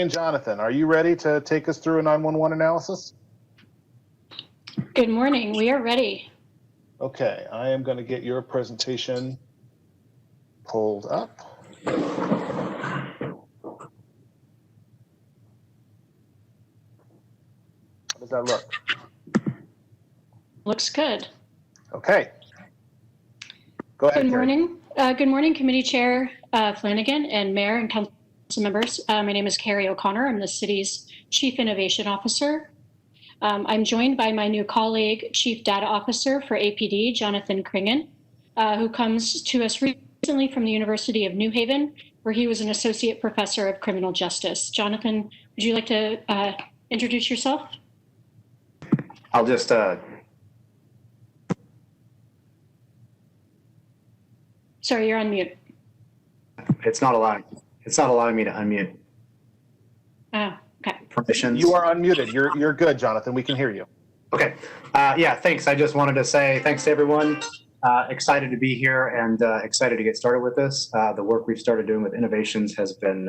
And Jonathan, are you ready to take us through a 911 analysis? Good morning. We are ready. Okay, I am going to get your presentation pulled up. How does that look? Looks good. Okay. Go ahead, Good Carrie. morning. Good morning, Committee Chair Flanagan and Mayor and Council members. My name is Carrie O'Connor. I'm the city's Chief Innovation Officer. I'm joined by my new colleague, Chief Data Officer for APD, Jonathan Kringen, who comes to us recently from the University of New Haven, where he was an Associate Professor of Criminal Justice. Jonathan, would you like to introduce yourself? I'll just Sorry, you're on mute. it's not allowing me to unmute. Oh, okay. Permissions. You are unmuted. You're good, Jonathan. We can hear you. Okay. Yeah, thanks. I just wanted to say thanks to everyone. Excited to be here and excited to get started with this. The work we've started doing with innovations has been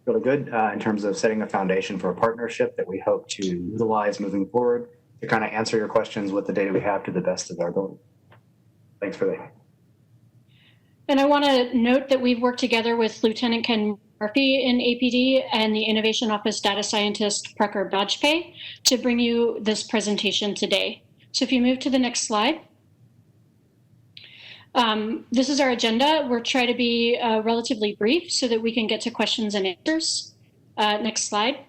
really good in terms of setting a foundation for a partnership that we hope to utilize moving forward to kind of answer your questions with the data we have to the best of our ability. Thanks for that. And I want to note that we've worked together with Lieutenant Ken Murphy in APD and the Innovation Office data scientist Prakhar Bajpai to bring you this presentation today. So if you move to the next slide. This is our agenda. We'll try to be relatively brief so that we can get to questions and answers. Next slide.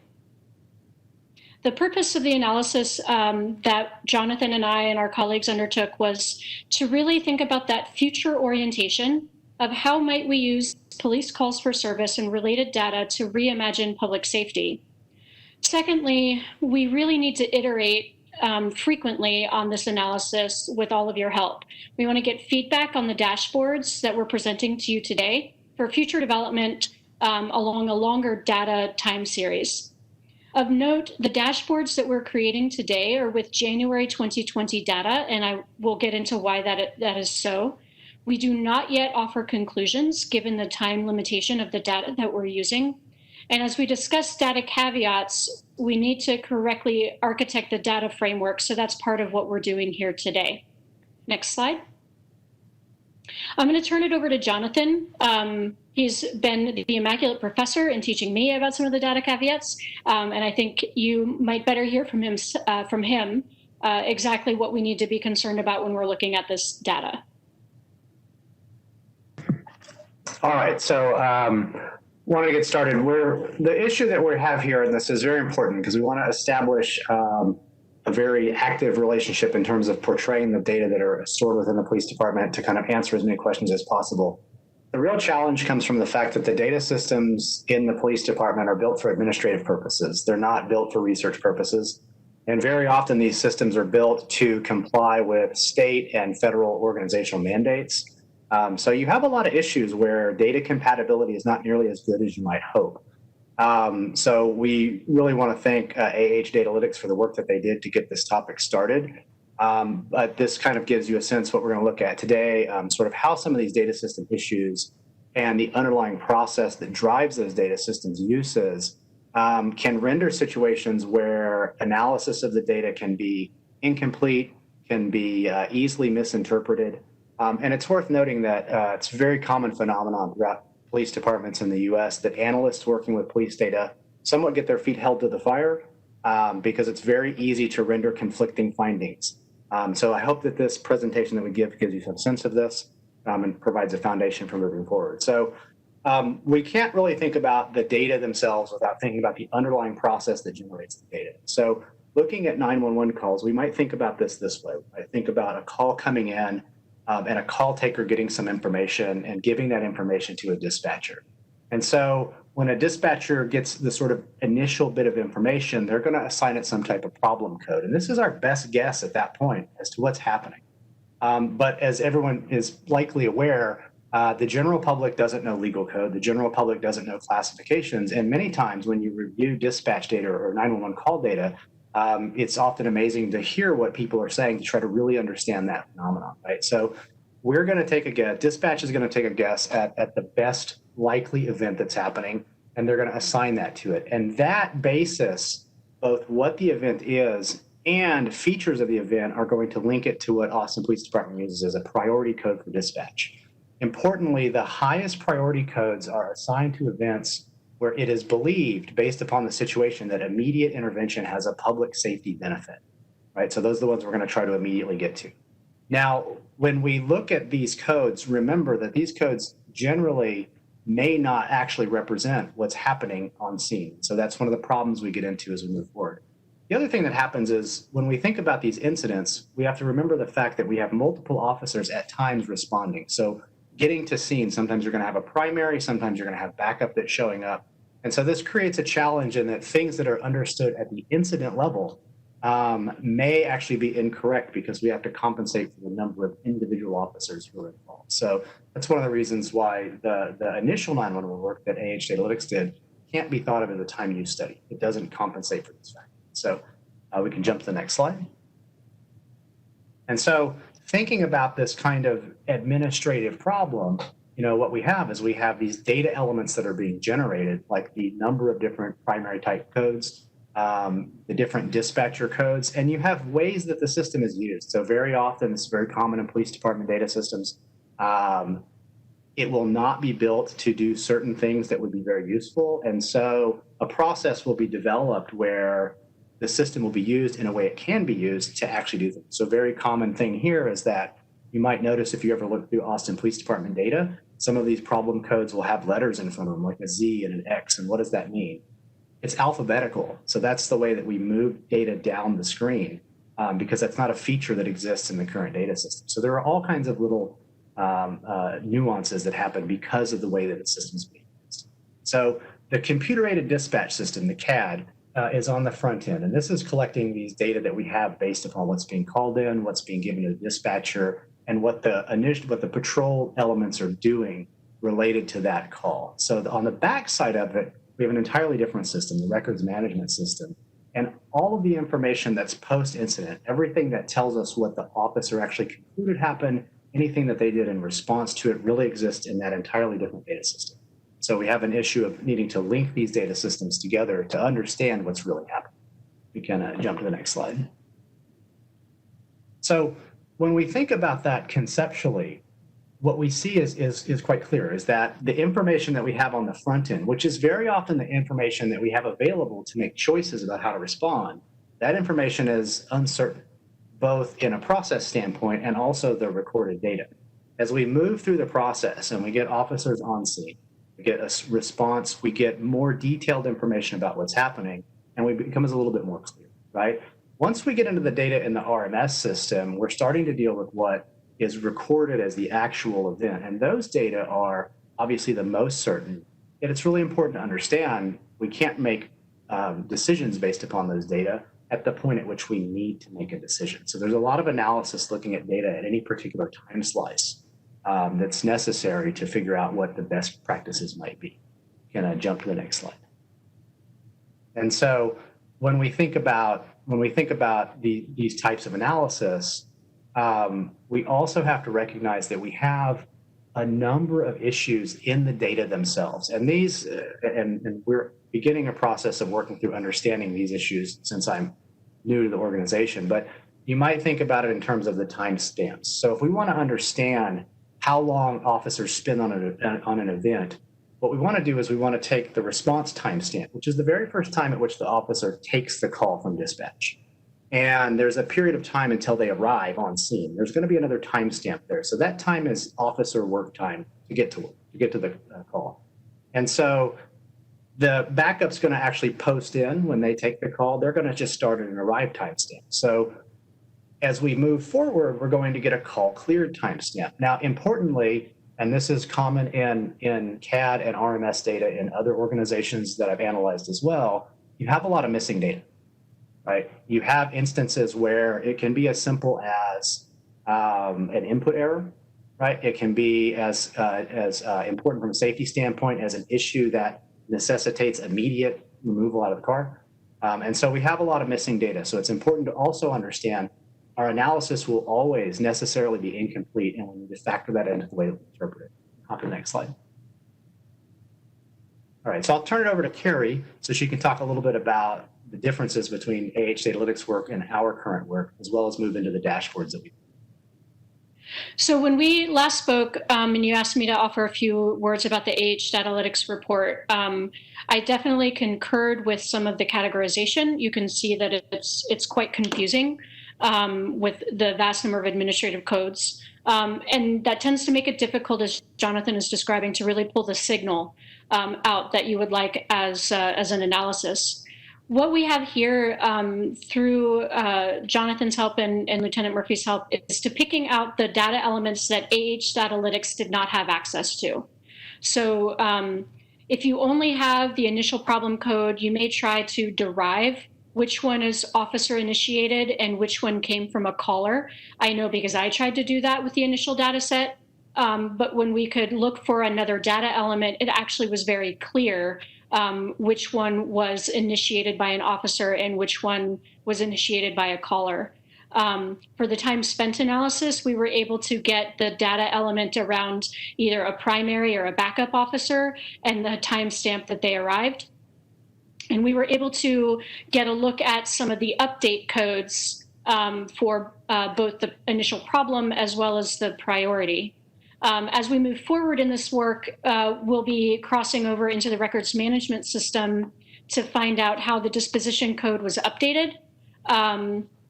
The purpose of the analysis that Jonathan and I and our colleagues undertook was to really think about that future orientation of how might we use police calls for service and related data to reimagine public safety. Secondly, we really need to iterate frequently on this analysis with all of your help. We want to get feedback on the dashboards that we're presenting to you today for future development along a longer data time series. Of note, the dashboards that we're creating today are with January 2020 data, and I will get into why that is so. We do not yet offer conclusions given the time limitation of the data that we're using. And as we discuss data caveats, we need to correctly architect the data framework, so that's part of what we're doing here today. Next slide. I'm going to turn it over to Jonathan. He's been the Immaculate Professor in teaching me about some of the data caveats, and I think you might better hear from him exactly what we need to be concerned about when we're looking at this data. All right, so wanted to get started. The issue that we have here, and this is very important because we want to establish a very active relationship in terms of portraying the data that are stored within the police department to kind of answer as many questions as possible. The real challenge comes from the fact that the data systems in the police department are built for administrative purposes. They're not built for research purposes. And very often these systems are built to comply with state and federal organizational mandates. So you have a lot of issues where data compatibility is not nearly as good as you might hope. So we really want to thank Datalytics for the work that they did to get this topic started. But this kind of gives you a sense what we're going to look at today, sort of how some of these data system issues and the underlying process that drives those data systems uses can render situations where analysis of the data can be incomplete, can be easily misinterpreted. And it's worth noting that it's a very common phenomenon throughout police departments in the US that analysts working with police data somewhat get their feet held to the fire because it's very easy to render conflicting findings. So I hope that this presentation that we give gives you some sense of this and provides a foundation for moving forward. So we can't really think about the data themselves without thinking about the underlying process that generates the data. So looking at 911 calls, we might think about this way. I think about a call coming in and a call taker getting some information and giving that information to a dispatcher. And so when a dispatcher gets the sort of initial bit of information, they're going to assign it some type of problem code. And this is our best guess at that point as to what's happening. But as everyone is likely aware, the general public doesn't know legal code. The general public doesn't know classifications. And many times when you review dispatch data or 911 call data, it's often amazing to hear what people are saying to try to really understand that phenomenon, right? So we're going to take a guess, dispatch is going to take a guess at the best likely event that's happening and they're going to assign that to it. And that basis, both what the event is and features of the event, are going to link it to what Austin Police Department uses as a priority code for dispatch. Importantly, the highest priority codes are assigned to events where it is believed, based upon the situation, that immediate intervention has a public safety benefit, right? So those are the ones we're going to try to immediately get to. Now, when we look at these codes, remember that these codes generally may not actually represent what's happening on scene. So that's one of the problems we get into as we move forward. The other thing that happens is when we think about these incidents, we have to remember the fact that we have multiple officers at times responding. So getting to scene, sometimes you're going to have a primary, sometimes you're going to have backup that's showing up. And so this creates a challenge in that things that are understood at the incident level may actually be incorrect because we have to compensate for the number of individual officers who are involved. So that's one of the reasons why the initial 911 work that AH Datalytics did can't be thought of as a time use study. It doesn't compensate for this fact. So we can jump to the next slide. And so thinking about this kind of administrative problem, what we have is we have these data elements that are being generated, like the number of different primary type codes, the different dispatcher codes, and you have ways that the system is used. So very often, it's very common in police department data systems. It will not be built to do certain things that would be very useful. And so a process will be developed where the system will be used in a way it can be used to actually do things. So a very common thing here is that you might notice if you ever look through Austin Police Department data, some of these problem codes will have letters in front of them, like a Z and an X. And what does that mean? It's alphabetical. So that's the way that we move data down the screen because that's not a feature that exists in the current data system. So there are all kinds of little nuances that happen because of the way that the system is being used. So the computer-aided dispatch system, the CAD, is on the front end. And this is collecting these data that we have based upon what's being called in, what's being given to the dispatcher, and what the patrol elements are doing related to that call. So on the back side of it, we have an entirely different system, the records management system. And all of the information that's post-incident, everything that tells us what the officer actually concluded happened, anything that they did in response to it, really exists in that entirely different data system. So we have an issue of needing to link these data systems together to understand what's really happening. We can jump to the next slide. So when we think about that conceptually, what we see is quite clear, is that the information that we have on the front end, which is very often the information that we have available to make choices about how to respond, that information is uncertain, both in a process standpoint and also the recorded data. As we move through the process and we get officers on scene, we get a response, we get more detailed information about what's happening, and it becomes a little bit more clear, right? Once we get into the data in the RMS system, we're starting to deal with what is recorded as the actual event. And those data are obviously the most certain. Yet it's really important to understand we can't make decisions based upon those data at the point at which we need to make a decision. So there's a lot of analysis looking at data at any particular time slice that's necessary to figure out what the best practices might be. Can I jump to the next slide? And so when we think about these types of analysis, we also have to recognize that we have a number of issues in the data themselves. And these, and we're beginning a process of working through understanding these issues since I'm new to the organization, but you might think about it in terms of the timestamps. So if we want to understand how long officers spend on an event, what we want to do is we want to take the response timestamp, which is the very first time at which the officer takes the call from dispatch. And there's a period of time until they arrive on scene. There's going to be another timestamp there. So that time is officer work time to get to the call. And so the backup's going to actually post in when they take the call. They're going to just start at an arrive timestamp. So as we move forward, we're going to get a call cleared timestamp. Now, importantly, and this is common in CAD and RMS data in other organizations that I've analyzed as well, you have a lot of missing data. Right? You have instances where it can be as simple as an input error, right? It can be as important from a safety standpoint as an issue that necessitates immediate removal out of the car. And so we have a lot of missing data. So it's important to also understand our analysis will always necessarily be incomplete, and we need to factor that into the way that we interpret it. Hop to the next slide. All right, so I'll turn it over to Carrie so she can talk a little bit about the differences between Datalytics work and our current work, as well as move into the dashboards that we. So when we last spoke, and you asked me to offer a few words about the Datalytics report, I definitely concurred with some of the categorization. You can see that it's quite confusing with the vast number of administrative codes. And that tends to make it difficult, as Jonathan is describing, to really pull the signal out that you would like as an analysis. What we have here through Jonathan's help and Lieutenant Murphy's help is to picking out the data elements that Datalytics did not have access to. So if you only have the initial problem code, you may try to derive which one is officer initiated and which one came from a caller. I know because I tried to do that with the initial data set. But when we could look for another data element, it actually was very clear which one was initiated by an officer and which one was initiated by a caller. For the time spent analysis, we were able to get the data element around either a primary or a backup officer and the timestamp that they arrived. And we were able to get a look at some of the update codes for both the initial problem as well as the priority. As we move forward in this work, we'll be crossing over into the records management system to find out how the disposition code was updated,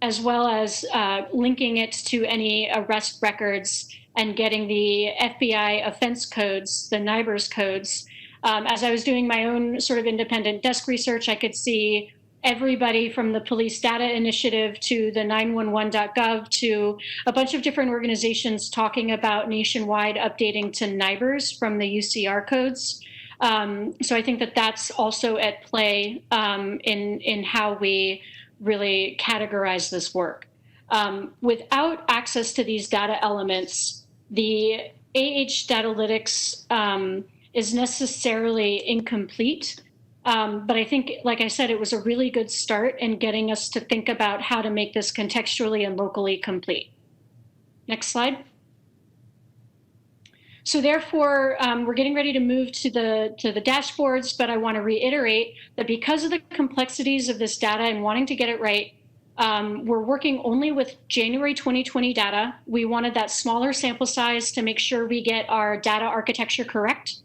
as well as linking it to any arrest records and getting the FBI offense codes, the NIBRS codes. As I was doing my own sort of independent desk research, I could see everybody from the Police Data Initiative to the 911.gov to a bunch of different organizations talking about nationwide updating to NIBRS from the UCR codes. So I think that that's also at play in how we really categorize this work. Without access to these data elements, the Datalytics is necessarily incomplete. But I think, like I said, it was a really good start in getting us to think about how to make this contextually and locally complete. Next slide. So therefore, we're getting ready to move to the dashboards, but I want to reiterate that because of the complexities of this data and wanting to get it right, we're working only with January 2020 data. We wanted that smaller sample size to make sure we get our data architecture correct.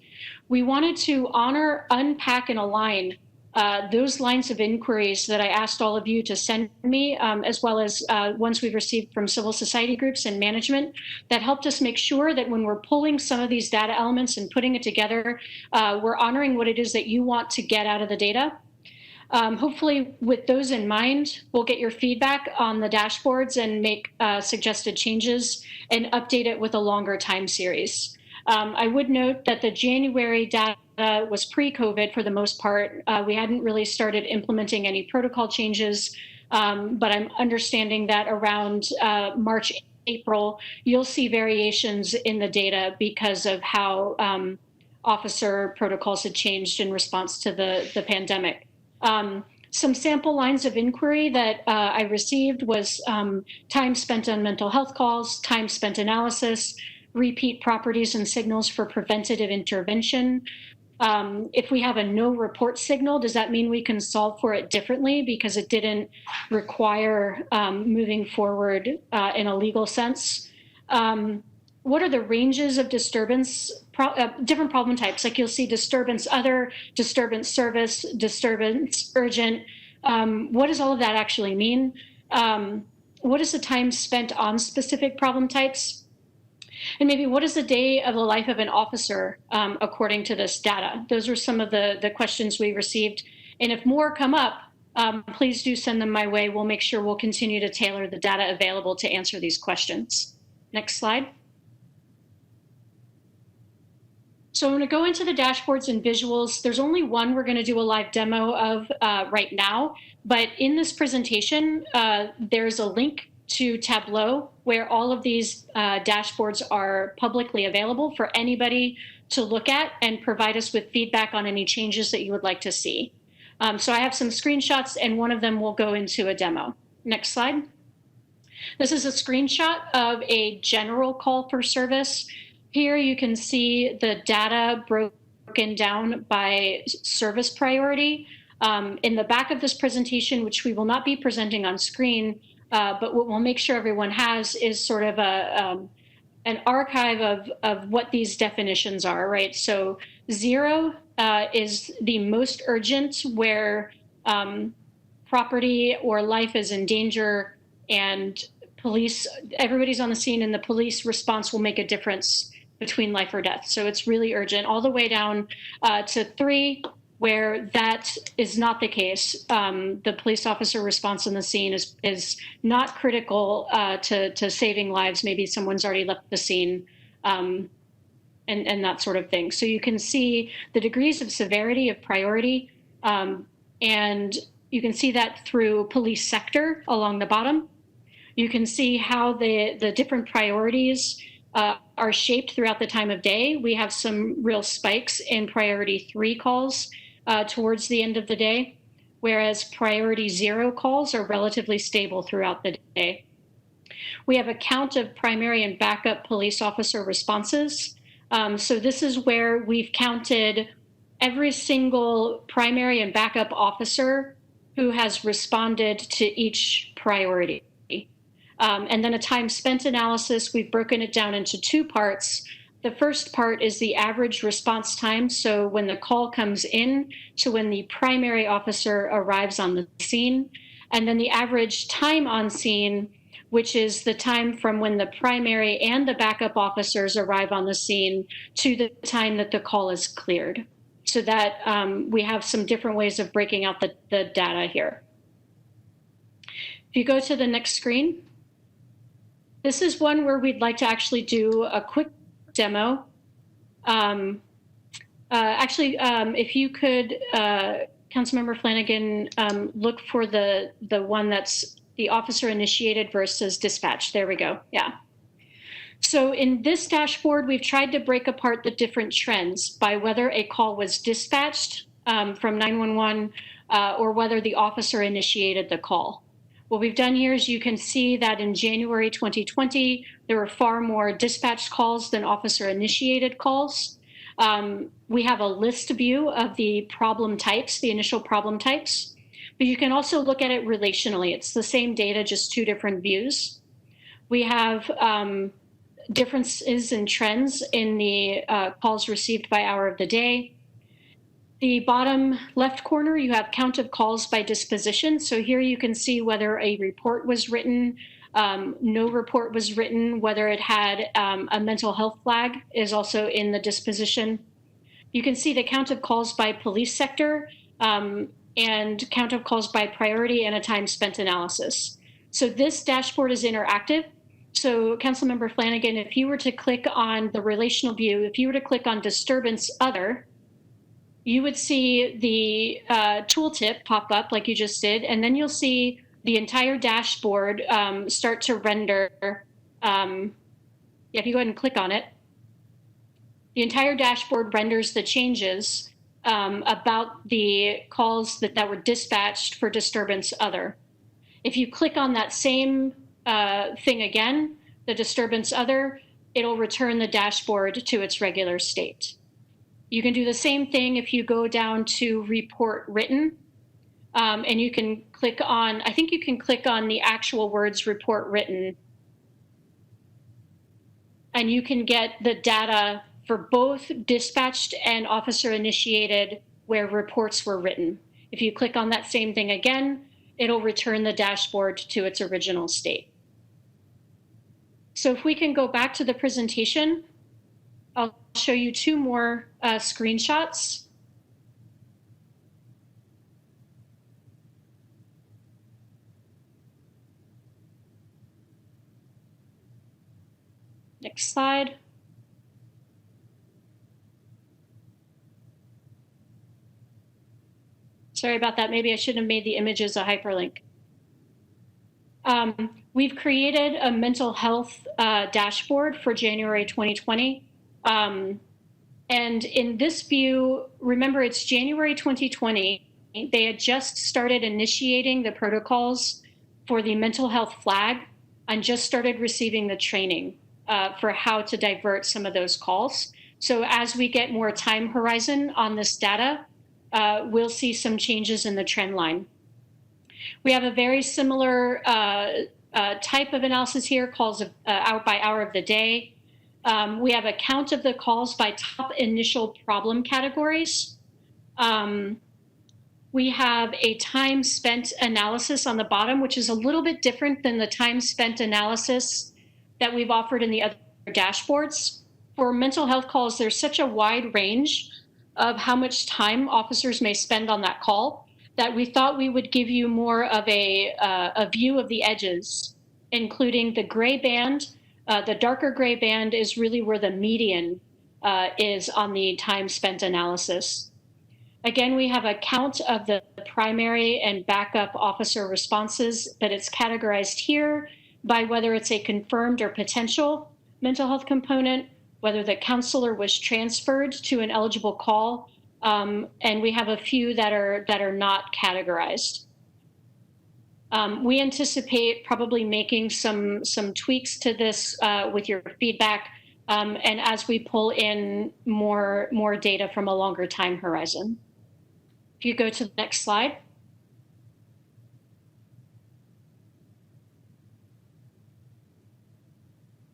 We wanted to honor, unpack, and align those lines of inquiries that I asked all of you to send me, as well as ones we've received from civil society groups and management that helped us make sure that when we're pulling some of these data elements and putting it together, we're honoring what it is that you want to get out of the data. Hopefully, with those in mind, we'll get your feedback on the dashboards and make suggested changes and update it with a longer time series. I would note that the January data was pre-COVID for the most part. We hadn't really started implementing any protocol changes, but I'm understanding that around March, April, you'll see variations in the data because of how officer protocols had changed in response to the pandemic. Some sample lines of inquiry that I received was time spent on mental health calls, time spent analysis, repeat properties and signals for preventative intervention. If we have a no report signal, does that mean we can solve for it differently because it didn't require moving forward in a legal sense? What are the ranges of disturbance, different problem types? Like you'll see disturbance other, disturbance service, disturbance urgent. What does all of that actually mean? What is the time spent on specific problem types? And maybe what is the day of the life of an officer according to this data? Those are some of the questions we received. And if more come up, please do send them my way. We'll make sure we'll continue to tailor the data available to answer these questions. Next slide. So I'm going to go into the dashboards and visuals. There's only one we're going to do a live demo of right now. But in this presentation, there's a link to Tableau, where all of these dashboards are publicly available for anybody to look at and provide us with feedback on any changes that you would like to see. So I have some screenshots, and one of them will go into a demo. Next slide. This is a screenshot of a general call for service. Here you can see the data broken broken down by service priority. In the back of this presentation, which we will not be presenting on screen, but what we'll make sure everyone has is sort of an archive of what these definitions are, right? So 0 is the most urgent, where property or life is in danger, and everybody's on the scene, and the police response will make a difference between life or death. So it's really urgent, all the way down to 3, where that is not the case. The police officer response on the scene is not critical to saving lives. Maybe someone's already left the scene, and that sort of thing. So you can see the degrees of severity of priority, and you can see that through police sector along the bottom. You can see how the different priorities are shaped throughout the time of day. We have some real spikes in priority 3 calls towards the end of the day, whereas priority 0 calls are relatively stable throughout the day. We have a count of primary and backup police officer responses. So this is where we've counted every single primary and backup officer who has responded to each priority. And then a time spent analysis, we've broken it down into 2 parts. The first part is the average response time, so when the call comes in to when the primary officer arrives on the scene, and then the average time on scene, which is the time from when the primary and the backup officers arrive on the scene to the time that the call is cleared. So that we have some different ways of breaking out the data here. If you go to the next screen, this is one where we'd like to actually do a quick demo. If you could, Councilmember Flanagan, look for the one that's the officer initiated versus dispatch. There we go. Yeah. So in this dashboard, we've tried to break apart the different trends by whether a call was dispatched from 911 or whether the officer initiated the call. What we've done here is you can see that in January 2020, there were far more dispatched calls than officer-initiated calls. We have a list view of the problem types, the initial problem types, but you can also look at it relationally. It's the same data, just 2 different views. We have differences in trends in the calls received by hour of the day. The bottom left corner, you have count of calls by disposition. So here you can see whether a report was written, no report was written, whether it had a mental health flag is also in the disposition. You can see the count of calls by police sector and count of calls by priority and a time spent analysis. So this dashboard is interactive. So Councilmember Flanagan, if you were to click on the relational view, if you were to click on Disturbance Other, you would see the tooltip pop up like you just did, and then you'll see the entire dashboard start to render. If you go ahead and click on it, the entire dashboard renders the changes about the calls that were dispatched for Disturbance Other. If you click on that same thing again, the Disturbance Other, it'll return the dashboard to its regular state. You can do the same thing if you go down to Report Written, and you can click on, I think you can click on the actual words Report Written, and you can get the data for both dispatched and officer initiated where reports were written. If you click on that same thing again, it'll return the dashboard to its original state. So if we can go back to the presentation, I'll show you 2 more screenshots. Next slide. Sorry about that. Maybe I should have made the images a hyperlink. We've created a mental health dashboard for January 2020. And in this view, remember it's January 2020. They had just started initiating the protocols for the mental health flag and just started receiving the training for how to divert some of those calls. So as we get more time horizon on this data, we'll see some changes in the trend line. We have a very similar type of analysis here, calls hour by hour of the day. We have a count of the calls by top initial problem categories. We have a time spent analysis on the bottom, which is a little bit different than the time spent analysis that we've offered in the other dashboards. For mental health calls, there's such a wide range of how much time officers may spend on that call that we thought we would give you more of a view of the edges, including the gray band. The darker gray band is really where the median is on the time spent analysis. Again, we have a count of the primary and backup officer responses, but it's categorized here by whether it's a confirmed or potential mental health component, whether the counselor was transferred to an eligible call, and we have a few that are not categorized. We anticipate probably making some tweaks to this with your feedback, and as we pull in more data from a longer time horizon. If you go to the next slide.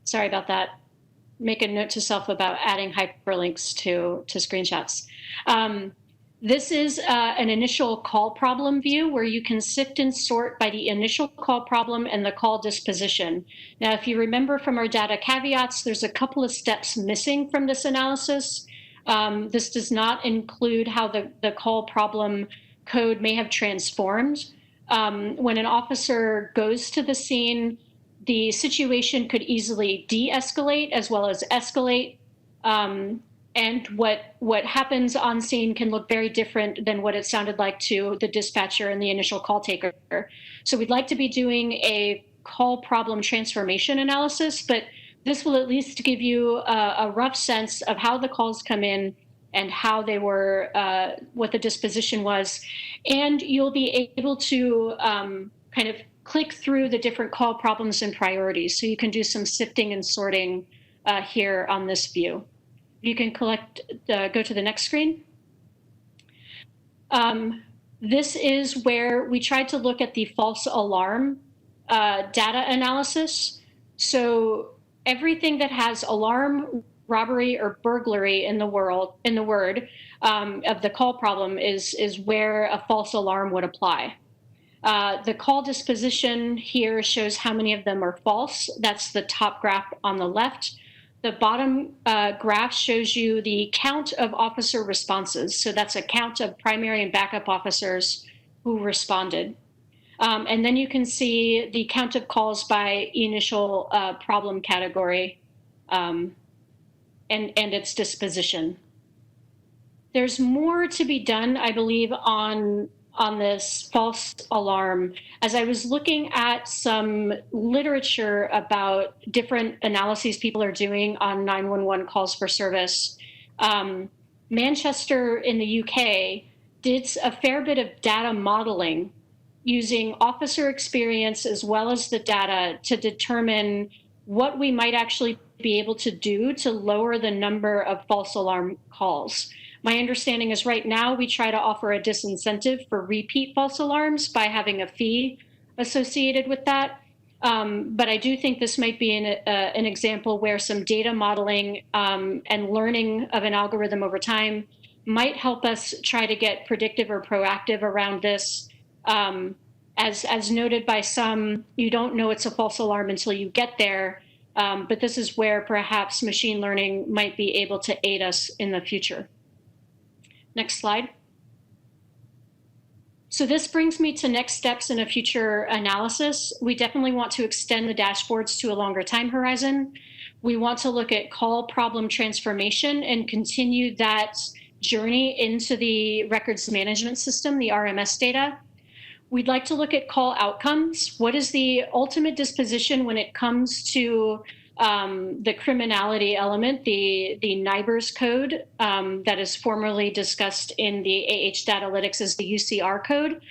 Sorry about that. Make a note to self about adding hyperlinks to screenshots. This is an initial call problem view where you can sift and sort by the initial call problem and the call disposition. Now, if you remember from our data caveats, there's a couple of steps missing from this analysis. This does not include how the call problem code may have transformed. When an officer goes to the scene, the situation could easily de-escalate as well as escalate. And what happens on scene can look very different than what it sounded like to the dispatcher and the initial call taker. So we'd like to be doing a call problem transformation analysis, but this will at least give you a rough sense of how the calls come in and how they were, what the disposition was. And you'll be able to kind of click through the different call problems and priorities. So you can do some sifting and sorting here on this view. You can go to the next screen. This is where we tried to look at the false alarm data analysis. So everything that has alarm, robbery, or burglary in the word of the call problem is where a false alarm would apply. The call disposition here shows how many of them are false. That's the top graph on the left. The bottom graph shows you the count of officer responses. So that's a count of primary and backup officers who responded. And then you can see the count of calls by initial problem category and its disposition. There's more to be done, I believe, on this false alarm. As I was looking at some literature about different analyses people are doing on 911 calls for service, Manchester in the UK did a fair bit of data modeling using officer experience as well as the data to determine what we might actually be able to do to lower the number of false alarm calls. My understanding is right now we try to offer a disincentive for repeat false alarms by having a fee associated with that. But I do think this might be an example where some data modeling and learning of an algorithm over time might help us try to get predictive or proactive around this. As noted by some, you don't know it's a false alarm until you get there. But this is where perhaps machine learning might be able to aid us in the future. Next slide. So this brings me to next steps in a future analysis. We definitely want to extend the dashboards to a longer time horizon. We want to look at call problem transformation and continue that journey into the records management system, the RMS data. We'd like to look at call outcomes. What is the ultimate disposition when it comes to the criminality element, the NIBRS code that is formerly discussed in the AH Datalytics as the UCR code,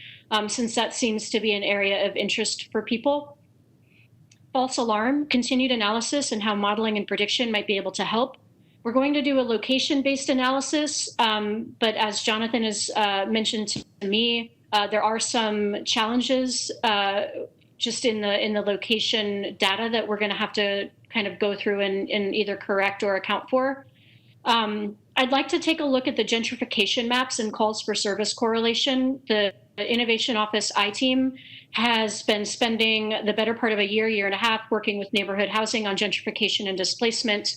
since that seems to be an area of interest for people. False alarm, continued analysis, and how modeling and prediction might be able to help. We're going to do a location-based analysis, but as Jonathan has mentioned to me, there are some challenges just in the location data that we're going to have to kind of go through and either correct or account for. I'd like to take a look at the gentrification maps and calls for service correlation. The Innovation Office I-Team has been spending the better part of a year and a half working with neighborhood housing on gentrification and displacement.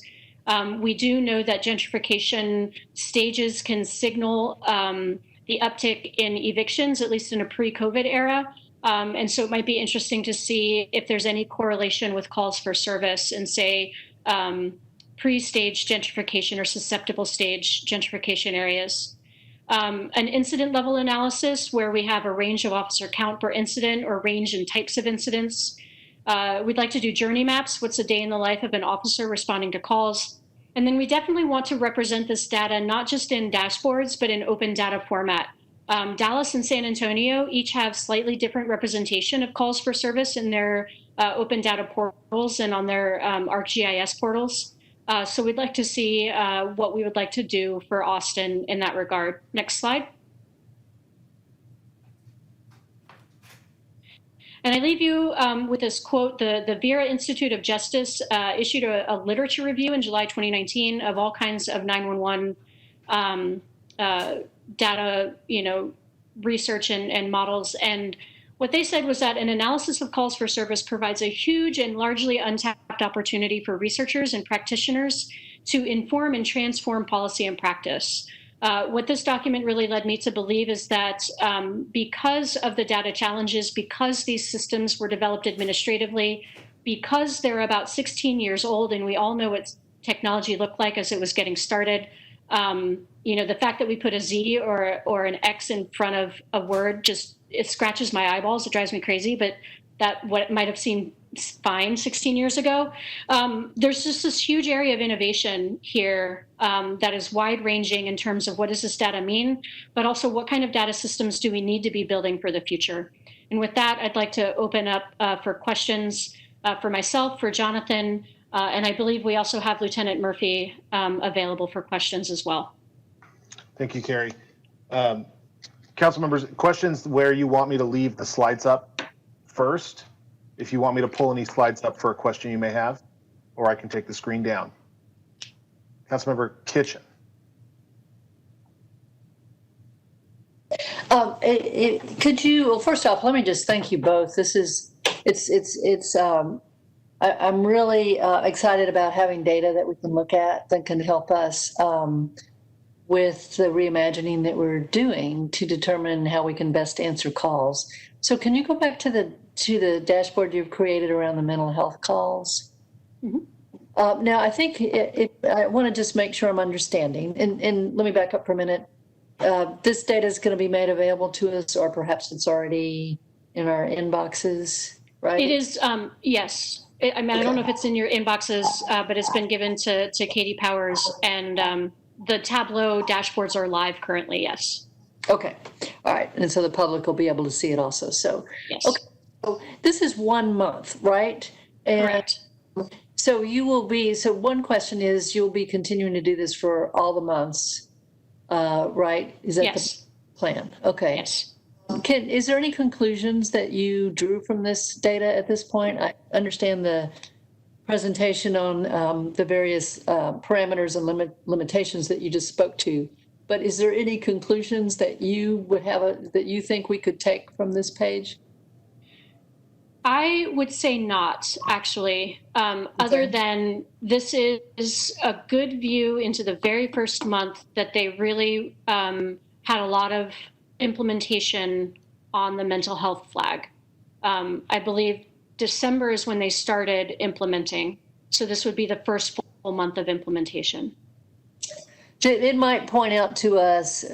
We do know that gentrification stages can signal the uptick in evictions, at least in a pre-COVID era. And so it might be interesting to see if there's any correlation with calls for service and say pre-stage gentrification or susceptible stage gentrification areas. An incident level analysis where we have a range of officer count per incident or range in types of incidents. We'd like to do journey maps. What's a day in the life of an officer responding to calls? And then we definitely want to represent this data not just in dashboards, but in open data format. Dallas and San Antonio each have slightly different representation of calls for service in their open data portals and on their ArcGIS portals. So we'd like to see what we would like to do for Austin in that regard. Next slide. And I leave you with this quote. The Vera Institute of Justice issued a literature review in July 2019 of all kinds of 911 data, research and models. And what they said was that an analysis of calls for service provides a huge and largely untapped opportunity for researchers and practitioners to inform and transform policy and practice. What this document really led me to believe is that because of the data challenges, because these systems were developed administratively, because they're about 16 years old, and we all know what technology looked like as it was getting started, the fact that we put a Z or an X in front of a word it scratches my eyeballs. It drives me crazy, but that what might have seemed fine 16 years ago. There's just this huge area of innovation here that is wide ranging in terms of what does this data mean, but also what kind of data systems do we need to be building for the future. And with that, I'd like to open up for questions for myself, for Jonathan, and I believe we also have Lieutenant Murphy available for questions as well. Thank you, Carrie. Council members, questions where you want me to leave the slides up first, if you want me to pull any slides up for a question you may have, or I can take the screen down. Councilmember Kitchen. Could you, well, first off, let me just thank you both. I'm really excited about having data that we can look at that can help us with the reimagining that we're doing to determine how we can best answer calls. So can you go back to the dashboard you've created around the mental health calls? Mm-hmm. Now, I think I want to just make sure I'm understanding, and let me back up for a minute. This data is going to be made available to us, or perhaps it's already in our inboxes, right? It is, yes. I don't know if it's in your inboxes, but it's been given to Katie Powers, and the Tableau dashboards are live currently, yes. Okay. All right. And so the public will be able to see it also. So, yes. Okay. So this is 1 month, right? And correct. So so one question is, you'll be continuing to do this for all the months, right? Is that yes. the plan? Okay. Yes. Is there any conclusions that you drew from this data at this point? I understand the presentation on the various parameters and limitations that you just spoke to, but is there any conclusions that you would have that you think we could take from this page? I would say not, actually, other than this is a good view into the very first month that they really had a lot of implementation on the mental health flag. I believe December is when they started implementing. So this would be the first full month of implementation. It might point out to us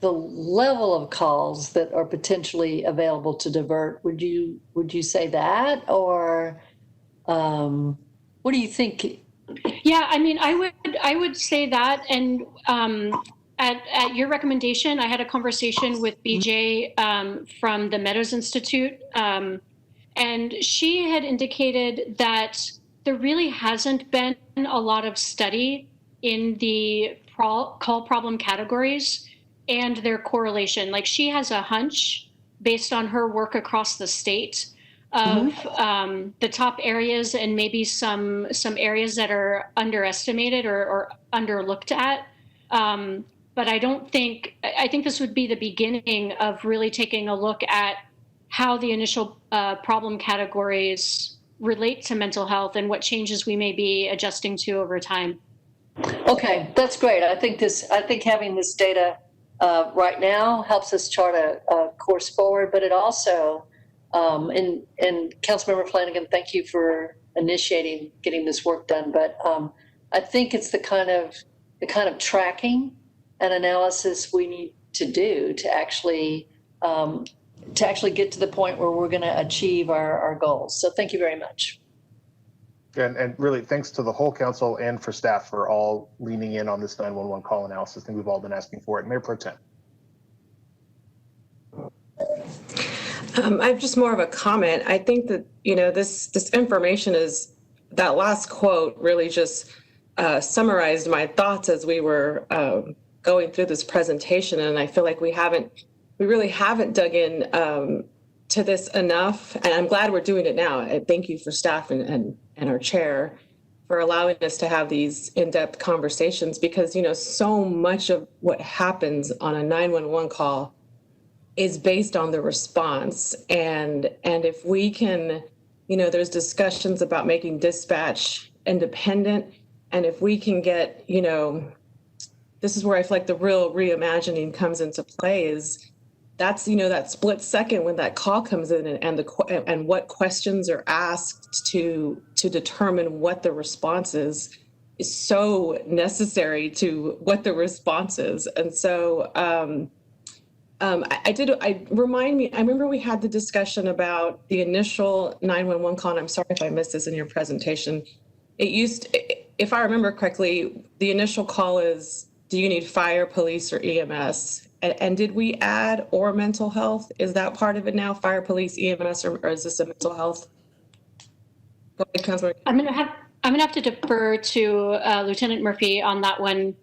the level of calls that are potentially available to divert. Would you say that, or what do you think? Yeah, I mean, I would say that, and at your recommendation, I had a conversation with BJ from the Meadows Institute, and she had indicated that there really hasn't been a lot of study in the call problem categories and their correlation. Like, she has a hunch based on her work across the state of the top areas and maybe some areas that are underestimated or underlooked at. But I think this would be the beginning of really taking a look at how the initial problem categories relate to mental health and what changes we may be adjusting to over time. Okay, that's great. I think having this data right now helps us chart a course forward, but it also, and Councilmember Flanagan, thank you for initiating getting this work done. But I think it's the kind of tracking and analysis we need to do to actually get to the point where we're going to achieve our goals. So thank you very much. And really, thanks to the whole council and for staff for all leaning in on this 911 call analysis. I think we've all been asking for it. Mayor Pro Tem. I have just more of a comment. I think that, this information is, that last quote really just summarized my thoughts as we were going through this presentation. And I feel like we really haven't dug in to this enough. And I'm glad we're doing it now. And thank you for staff and our chair for allowing us to have these in-depth conversations, because, so much of what happens on a 911 call is based on the response. And if we can, there's discussions about making dispatch independent. And if we can get, this is where I feel like the real reimagining comes into play, is that's, that split second when that call comes in and what questions are asked to determine what the response is so necessary to what the response is. And so I remember we had the discussion about the initial 911 call, and I'm sorry if I missed this in your presentation. If I remember correctly, the initial call is, do you need fire, police, or EMS? And did we add or mental health? Is that part of it now, fire, police, EMS, or is this a mental health? Go ahead, Councilor. I'm gonna have to defer to Lieutenant Murphy on that one.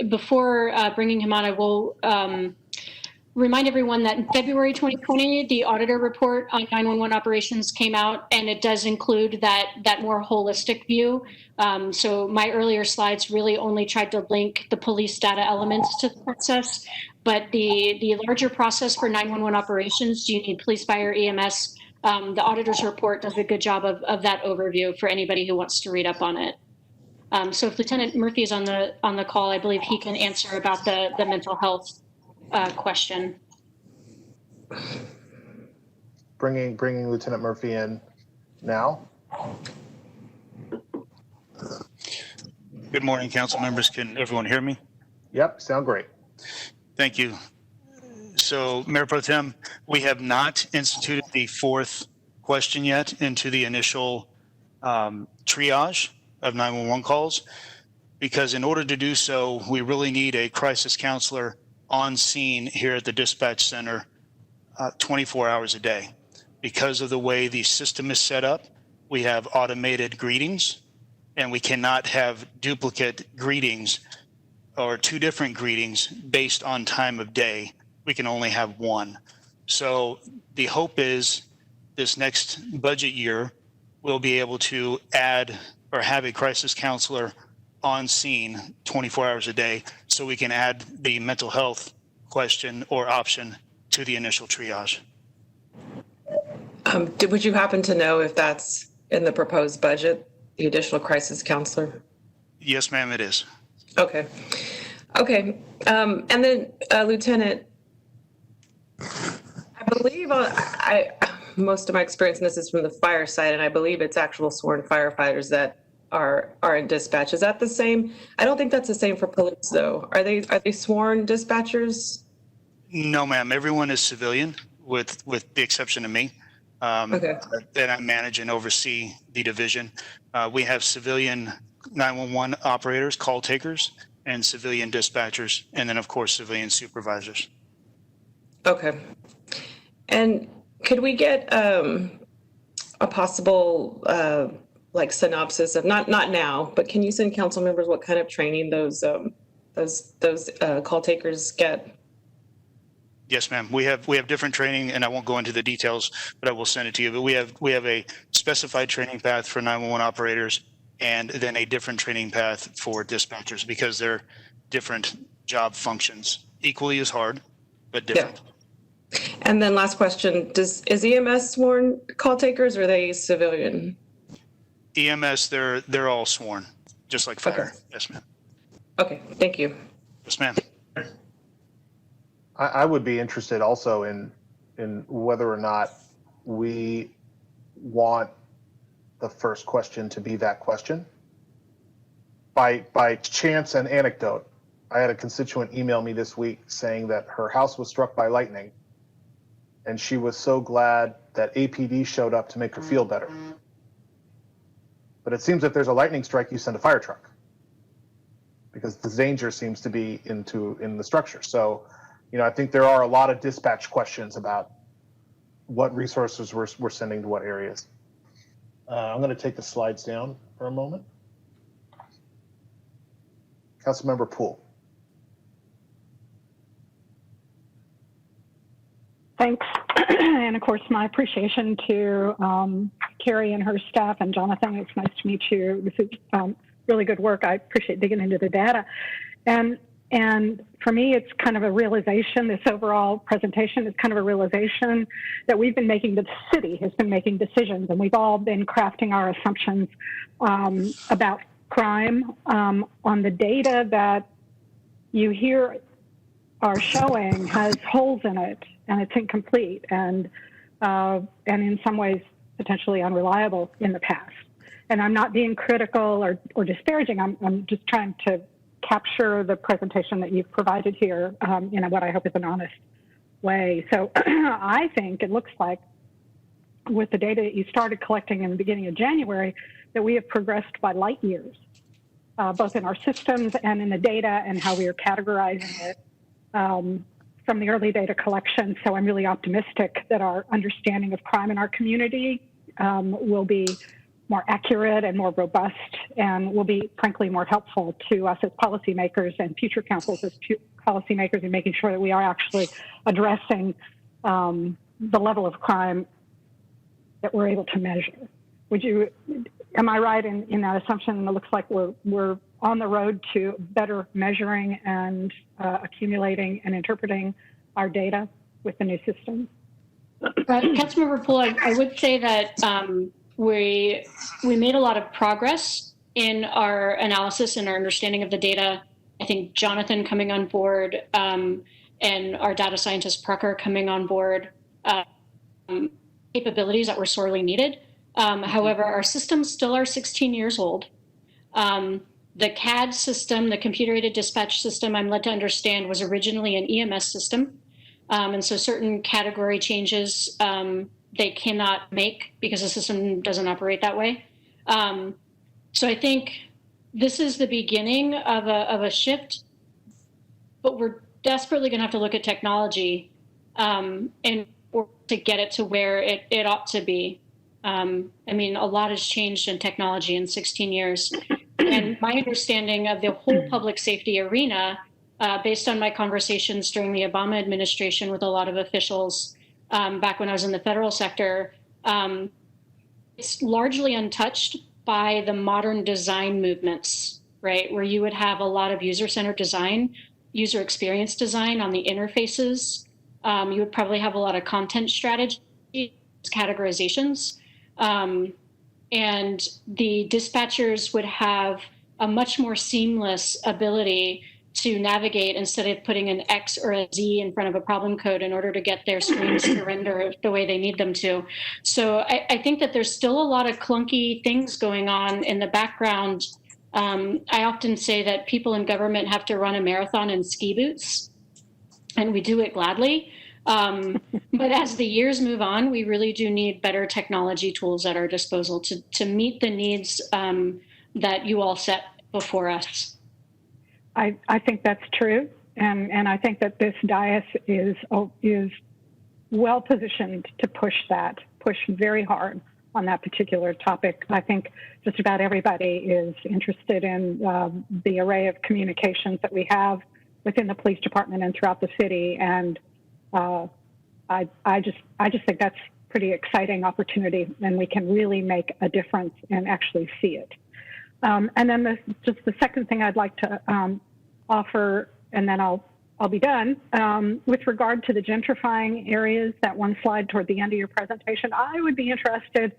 Before bringing him on, I will remind everyone that in February 2020, the Auditor report on 911 operations came out, and it does include that more holistic view. So my earlier slides really only tried to link the police data elements to the process, but the larger process for 911 operations, do you need police, fire, EMS? The Auditor's report does a good job of that overview for anybody who wants to read up on it. So if Lieutenant Murphy is on the call, I believe he can answer about the mental health question. Bringing Lieutenant Murphy in now. Good morning, council members. Can everyone hear me? Yep, sound great. Thank you. So, Mayor Pro Tem, we have not instituted the fourth question yet into the initial triage of 911 calls, because in order to do so, we really need a crisis counselor on scene here at the dispatch center 24 hours a day. Because of the way the system is set up, we have automated greetings, and we cannot have duplicate greetings or two different greetings based on time of day. We can only have one. So the hope is this next budget year, we'll be able to add or have a crisis counselor on scene 24 hours a day, so we can add the mental health question or option to the initial triage. Would you happen to know if that's in the proposed budget, the additional crisis counselor? Yes, ma'am, it is. Okay. And then Lieutenant, I believe most of my experience in this is from the fire side, and I believe it's actual sworn firefighters that are in dispatch. Is that the same? I don't think that's the same for police, though. Are they sworn dispatchers? No, ma'am. Everyone is civilian, with the exception of me. Okay. That I manage and oversee the division. We have civilian 911 operators, call takers, and civilian dispatchers, and then of course civilian supervisors. Okay. And could we get a possible like synopsis of not now, but can you send council members what kind of training those call takers get? Yes, ma'am. We have different training, and I won't go into the details, but I will send it to you. But we have a specified training path for 911 operators, and then a different training path for dispatchers because they're different job functions, equally as hard, but different. Yeah. And then last question: is EMS sworn call takers, or are they civilian? EMS, they're all sworn, just like fire. Okay. Yes, ma'am. Okay, thank you. Yes, ma'am. I would be interested also in whether or not we want the first question to be that question. By chance and anecdote, I had a constituent email me this week saying that her house was struck by lightning, and she was so glad that APD showed up to make her feel better. But it seems if there's a lightning strike, you send a fire truck because the danger seems to be in the structure. So, I think there are a lot of dispatch questions about what resources we're sending to what areas. I'm going to take the slides down for a moment. Councilmember Poole. Thanks. And of course, my appreciation to Carrie and her staff, and Jonathan, it's nice to meet you. This is really good work. I appreciate digging into the data. And for me, it's kind of a realization, this overall presentation is kind of a realization that we've been making, the city has been making decisions, and we've all been crafting our assumptions about crime on the data that you hear are showing has holes in it, and it's incomplete, and in some ways potentially unreliable in the past. And I'm not being critical or disparaging. I'm just trying to capture the presentation that you've provided here in what I hope is an honest way. So I think it looks like with the data that you started collecting in the beginning of January that we have progressed by light years, both in our systems and in the data and how we are categorizing it from the early data collection. So I'm really optimistic that our understanding of crime in our community will be more accurate and more robust, and will be, frankly, more helpful to us as policymakers and future councils as policymakers in making sure that we are actually addressing the level of crime that we're able to measure. Am I right in that assumption? It looks like we're on the road to better measuring and accumulating and interpreting our data with the new system. Councilmember Poole, I would say that we made a lot of progress in our analysis and our understanding of the data. I think Jonathan coming on board and our data scientist Prucker coming on board, capabilities that were sorely needed. However, our systems still are 16 years old. The CAD system, the computer-aided dispatch system, I'm led to understand, was originally an EMS system. And so certain category changes they cannot make because the system doesn't operate that way. So I think this is the beginning of a shift, but we're desperately going to have to look at technology and to get it to where it ought to be. I mean, a lot has changed in technology in 16 years. And my understanding of the whole public safety arena, based on my conversations during the Obama administration with a lot of officials back when I was in the federal sector, it's largely untouched by the modern design movements, right? Where you would have a lot of user-centered design, user experience design on the interfaces. You would probably have a lot of content strategy, categorizations. And the dispatchers would have a much more seamless ability to navigate instead of putting an X or a Z in front of a problem code in order to get their screens to render the way they need them to. So I think that there's still a lot of clunky things going on in the background. I often say that people in government have to run a marathon in ski boots, and we do it gladly. But as the years move on, we really do need better technology tools at our disposal to meet the needs that you all set before us. I think that's true, and I think that this dais is well positioned to push very hard on that particular topic. I think just about everybody is interested in the array of communications that we have within the police department and throughout the city. And I just think that's pretty exciting opportunity, and we can really make a difference and actually see it. And then just the second thing I'd like to offer, and then I'll be done. With regard to the gentrifying areas, that one slide toward the end of your presentation, I would be interested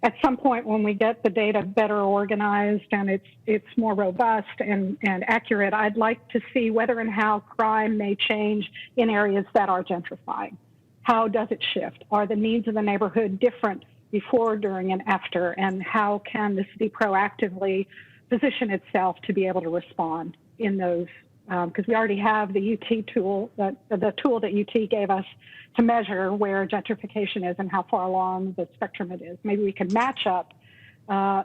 at some point when we get the data better organized and it's more robust and accurate, I'd like to see whether and how crime may change in areas that are gentrifying. How does it shift? Are the needs of the neighborhood different before, during, and after? And how can the city proactively position itself to be able to respond in those? Because we already have the UT tool, the tool that UT gave us to measure where gentrification is and how far along the spectrum it is. Maybe we could match up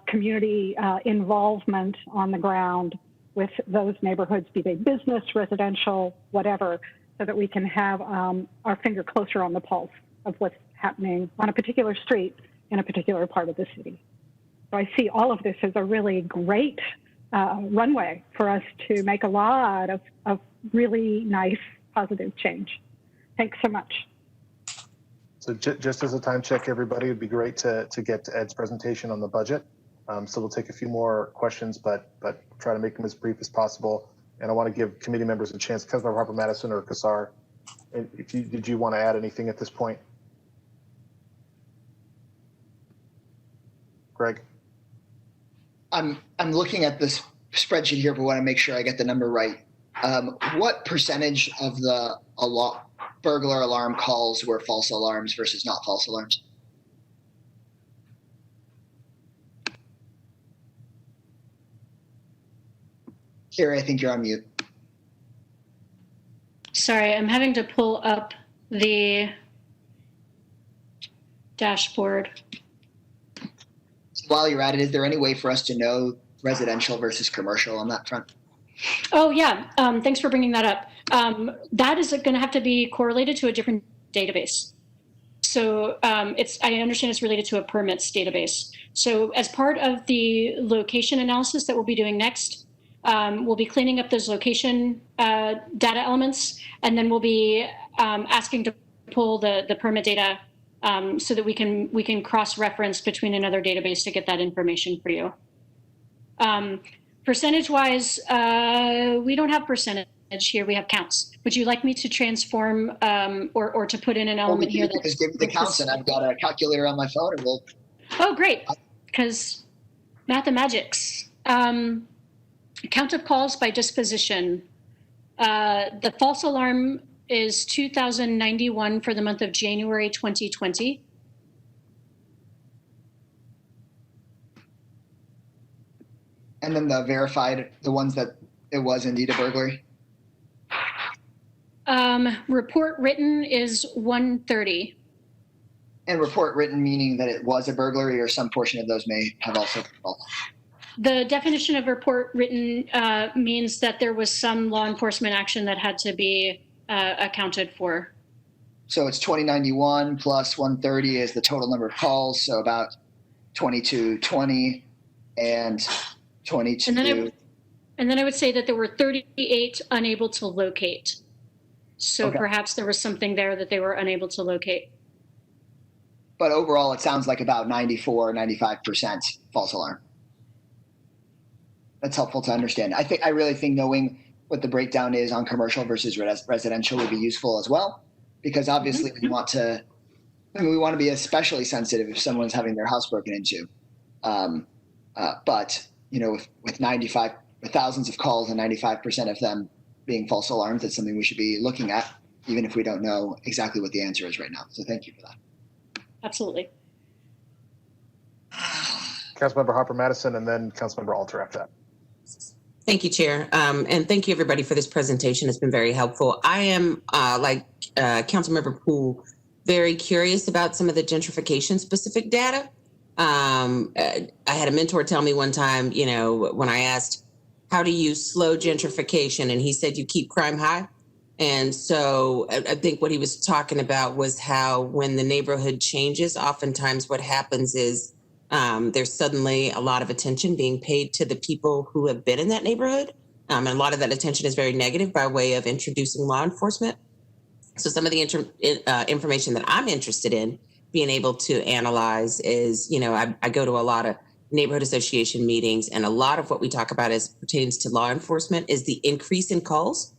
community involvement on the ground with those neighborhoods, be they business, residential, whatever, so that we can have our finger closer on the pulse of what's happening on a particular street in a particular part of the city. So I see all of this as a really great runway for us to make a lot of really nice, positive change. Thanks so much. So just as a time check, everybody, it'd be great to get to Ed's presentation on the budget. So we'll take a few more questions, but try to make them as brief as possible. And I want to give committee members a chance. Councilmember Harper Madison or Kassar, did you want to add anything at this point? Greg? I'm looking at this spreadsheet here, but want to make sure I get the number right. What percentage of the burglar alarm calls were false alarms versus not false alarms? Carrie, I think you're on mute. Sorry, I'm having to pull up the dashboard. While you're at it, is there any way for us to know residential versus commercial on that front? Oh, yeah. Thanks for bringing that up. That is going to have to be correlated to a different database. So I understand it's related to a permits database. So as part of the location analysis that we'll be doing next, we'll be cleaning up those location data elements, and then we'll be asking to pull the permit data so that we can cross-reference between another database to get that information for you. Percentage-wise, we don't have percentage here. We have counts. Would you like me to transform or to put in an element here? Just give me the counts, and I've got a calculator on my phone, and we'll. Oh, great! Because mathemagics. Count of calls by disposition. The false alarm is 2,091 for the month of January 2020. And then the verified, the ones that it was indeed a burglary? Report written is 130. And report written meaning that it was a burglary, or some portion of those may have also been false? The definition of report written means that there was some law enforcement action that had to be accounted for. So it's 2091 plus 130 is the total number of calls, so about 2220 and 22. And then I would say that there were 38 unable to locate. So Okay. Perhaps there was something there that they were unable to locate. But overall, it sounds like about 94, 95% false alarm. That's helpful to understand. I really think knowing what the breakdown is on commercial versus residential would be useful as well, because obviously we want to be especially sensitive if someone's having their house broken into. But with thousands of calls and 95% of them being false alarms, it's something we should be looking at, even if we don't know exactly what the answer is right now. So thank you for that. Absolutely. Councilmember Harper Madison, and then Councilmember Alter after that. Thank you, Chair. And thank you, everybody, for this presentation. It's been very helpful. I am, like Councilmember Poole, very curious about some of the gentrification-specific data. I had a mentor tell me one time, when I asked, how do you slow gentrification? And he said, you keep crime high. And so I think what he was talking about was how when the neighborhood changes, oftentimes what happens is There's suddenly a lot of attention being paid to the people who have been in that neighborhood. And a lot of that attention is very negative by way of introducing law enforcement. So some of the information that I'm interested in being able to analyze is, I go to a lot of neighborhood association meetings, and a lot of what we talk about as pertains to law enforcement is the increase in calls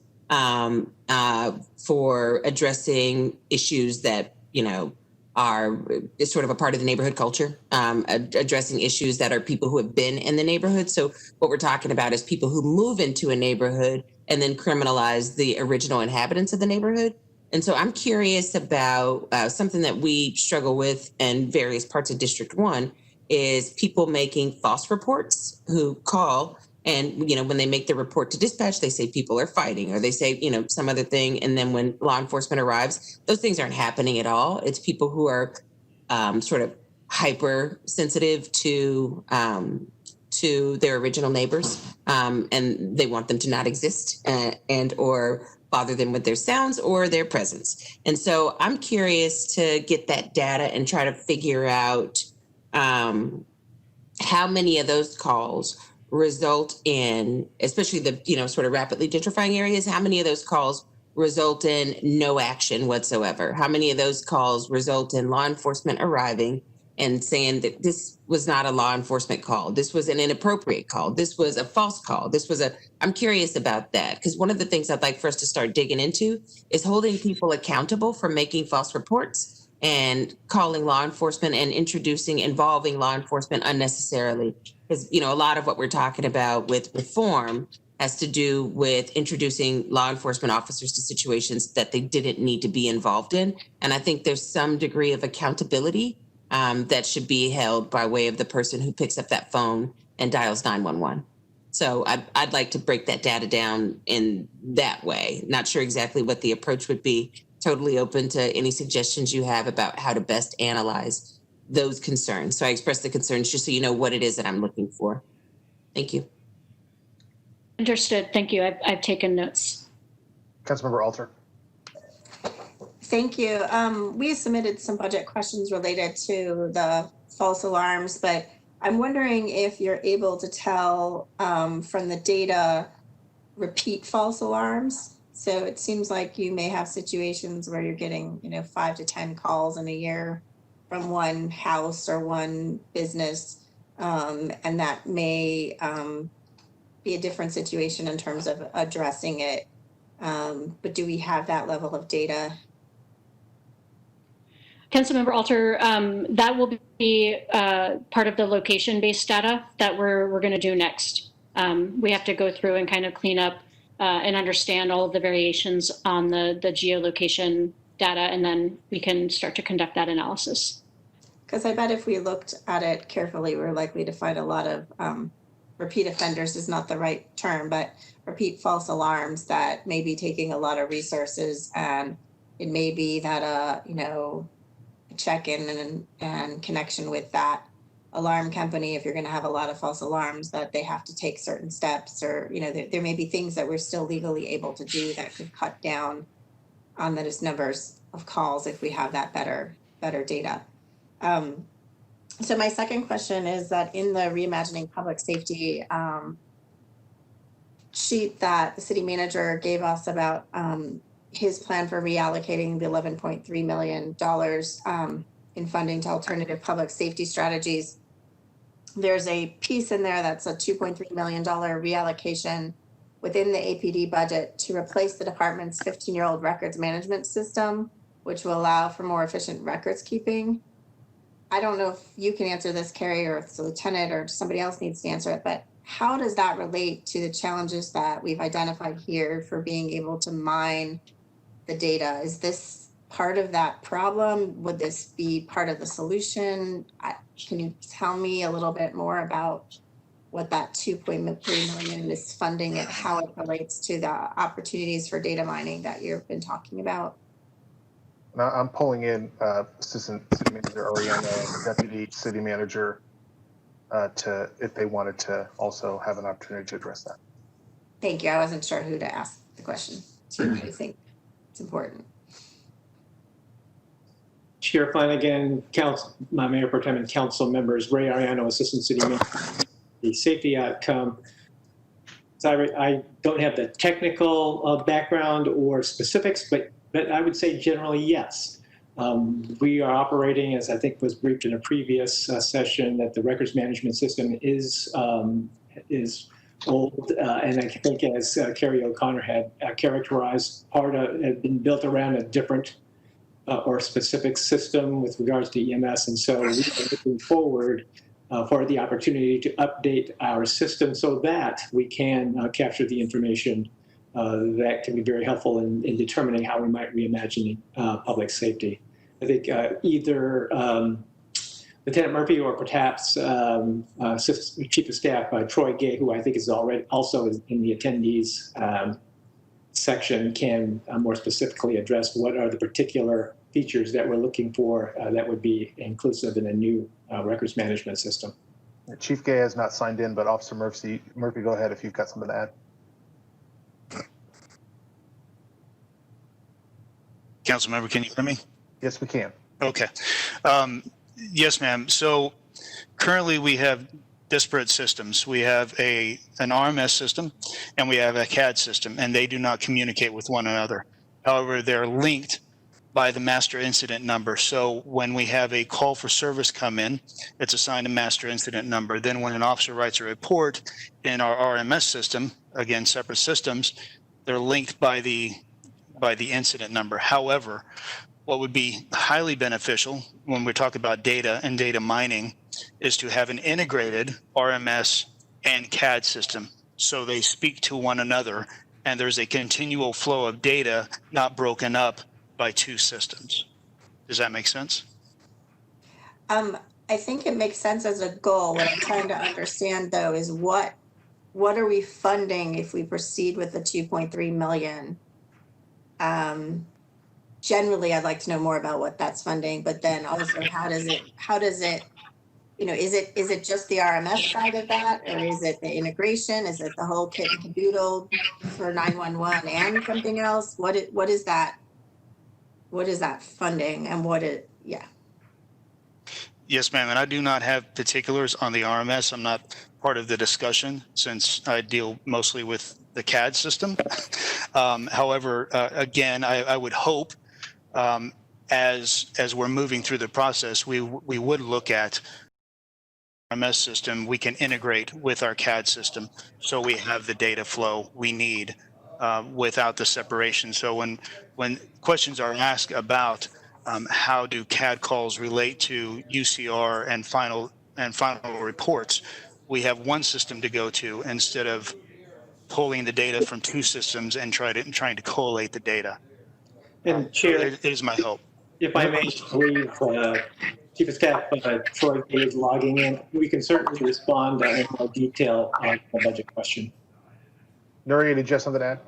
for addressing issues that, are sort of a part of the neighborhood culture, addressing issues that are people who have been in the neighborhood. So what we're talking about is people who move into a neighborhood and then criminalize the original inhabitants of the neighborhood. And so I'm curious about something that we struggle with in various parts of District 1 is people making false reports who call and, when they make the report to dispatch, they say people are fighting or they say, some other thing. And then when law enforcement arrives, those things aren't happening at all. It's people who are sort of hypersensitive to their original neighbors and they want them to not exist and or bother them with their sounds or their presence. And so I'm curious to get that data and try to figure out how many of those calls result in, especially the, sort of rapidly gentrifying areas, how many of those calls result in no action whatsoever? How many of those calls result in law enforcement arriving and saying that this was not a law enforcement call, this was an inappropriate call, this was a false call, I'm curious about that, because one of the things I'd like for us to start digging into is holding people accountable for making false reports and calling law enforcement and involving law enforcement unnecessarily. Because, a lot of what we're talking about with reform has to do with introducing law enforcement officers to situations that they didn't need to be involved in. And I think there's some degree of accountability that should be held by way of the person who picks up that phone and dials 911. So I'd like to break that data down in that way. Not sure exactly what the approach would be. Totally open to any suggestions you have about how to best analyze those concerns. So I express the concerns just so you know what it is that I'm looking for. Thank you. Understood. Thank you. I've taken notes. Councilmember Alter. Thank you. We submitted some budget questions related to the false alarms, but I'm wondering if you're able to tell from the data repeat false alarms. So it seems like you may have situations where you're getting, 5 to 10 calls in a year from one house or one business, and that may be a different situation in terms of addressing it. But do we have that level of data? Councilmember Alter, that will be part of the location-based data that we're going to do next. We have to go through and kind of clean up and understand all of the variations on the geolocation data, and then we can start to conduct that analysis. Because I bet if we looked at it carefully, we're likely to find a lot of repeat offenders is not the right term, but repeat false alarms that may be taking a lot of resources. And it may be that, a check-in and connection with that alarm company, if you're going to have a lot of false alarms, that they have to take certain steps, or, there may be things that we're still legally able to do that could cut down on those numbers of calls if we have that better data. So my second question is that in the Reimagining Public Safety sheet that the city manager gave us about his plan for reallocating the $11.3 million in funding to alternative public safety strategies, there's a piece in there that's a $2.3 million reallocation within the APD budget to replace the department's 15-year-old records management system, which will allow for more efficient records keeping. I don't know if you can answer this, Carrie, or if it's a lieutenant or somebody else needs to answer it, but how does that relate to the challenges that we've identified here for being able to mine the data? Is this part of that problem? Would this be part of the solution? Can you tell me a little bit more about what that $2.3 million is funding and how it relates to the opportunities for data mining that you've been talking about? Now I'm pulling in Assistant City Manager Ariana, Deputy City Manager, if they wanted to also have an opportunity to address that. Thank you. I wasn't sure who to ask the question to. I think it's important. Chair Flanagan, Mayor Pro Tem and council members, Ray Ariano, Assistant City Manager, the safety outcome. So I don't have the technical background or specifics, but I would say generally yes. We are operating, as I think was briefed in a previous session, that the records management system is old, and I think as Carrie O'Connor had characterized, had been built around a different or specific system with regards to EMS, and so we are looking forward for the opportunity to update our system so that we can capture the information that can be very helpful in determining how we might reimagine public safety. I think either Lieutenant Murphy or perhaps Chief of Staff Troy Gay, who I think is already also in the attendees section, can more specifically address what are the particular features that we're looking for that would be inclusive in a new records management system. Chief Gay has not signed in, but Officer Murphy, go ahead if you've got something to add. Councilmember, can you hear me? Yes, we can. Okay. Yes, ma'am. So currently we have disparate systems. We have an RMS system and we have a CAD system, and they do not communicate with one another. However, they're linked by the master incident number. So when we have a call for service come in, it's assigned a master incident number. Then when an officer writes a report in our RMS system, again, separate systems, they're linked by the incident number. However, what would be highly beneficial when we talk about data and data mining is to have an integrated RMS and CAD system so they speak to one another and there's a continual flow of data, not broken up by two systems. Does that make sense? I think it makes sense as a goal. What I'm trying to understand though is what are we funding if we proceed with the 2.3 million? Generally, I'd like to know more about what that's funding, but then also how does it, is it just the RMS side of that, or is it the integration? Is it the whole kit and caboodle for 911 and something else? What is that? What is that funding and yeah. Yes, ma'am. And I do not have particulars on the RMS. I'm not part of the discussion since I deal mostly with the CAD system. However, again, I would hope as we're moving through the process, we would look at RMS system we can integrate with our CAD system so we have the data flow we need without the separation. So when questions are asked about how do CAD calls relate to UCR and final reports, we have one system to go to instead of pulling the data from two systems and trying to collate the data. And Chair, it is my hope. If I may, believe Chief of Staff Troy Gay is logging in. We can certainly respond in more detail on the budget question. Nuria, did you have something to add?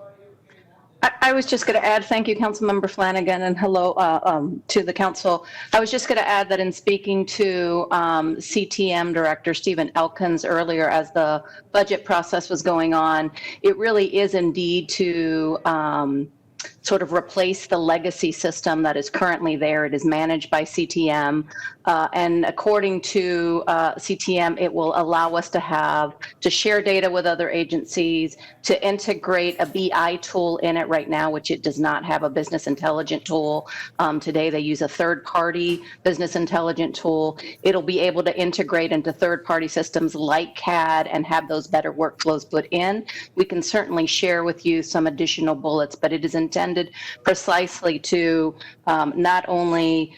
I was just going to add, thank you, Councilmember Flanagan, and hello to the council. I was just going to add that in speaking to CTM Director Stephen Elkins earlier as the budget process was going on, it really is indeed to sort of replace the legacy system that is currently there. It is managed by CTM. And according to CTM, it will allow us to share data with other agencies, to integrate a BI tool in it right now, which it does not have a business intelligence tool. Today, they use a third-party business intelligence tool. It'll be able to integrate into third-party systems like CAD and have those better workflows put in. We can certainly share with you some additional bullets, but it is intended precisely to not only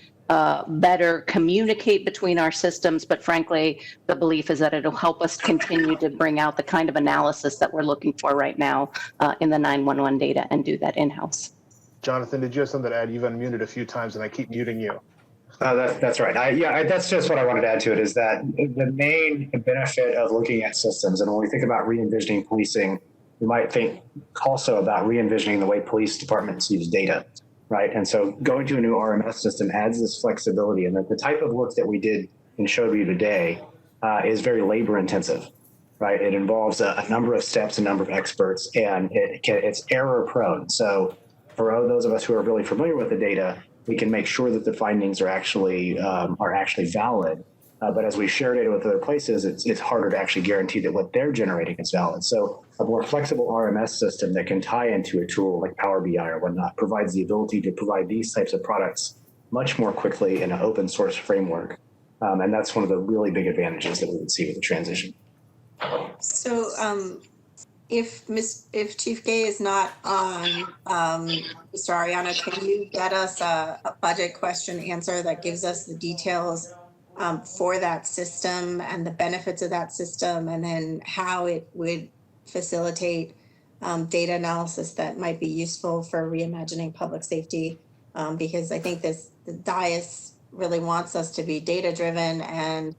better communicate between our systems, but frankly, the belief is that it'll help us continue to bring out the kind of analysis that we're looking for right now in the 911 data and do that in-house. Jonathan, did you have something to add? You've unmuted a few times and I keep muting you. That's right. That's just what I wanted to add to it, is that the main benefit of looking at systems, and when we think about re-envisioning policing, we might think also about re-envisioning the way police departments use data, right? And so going to a new RMS system adds this flexibility, and that the type of work that we did and showed you today is very labor intensive, right? It involves a number of steps, a number of experts, and it's error prone. So for those of us who are really familiar with the data, we can make sure that the findings are actually valid. But as we share data with other places, it's harder to actually guarantee that what they're generating is valid. So a more flexible RMS system that can tie into a tool like Power BI or whatnot provides the ability to provide these types of products much more quickly in an open source framework. And that's one of the really big advantages that we would see with the transition. So if Chief Gay is not on, Mr. Ariano, can you get us a budget question answer that gives us the details for that system and the benefits of that system, and then how it would facilitate data analysis that might be useful for reimagining public safety? Because I think the dais really wants us to be data driven, and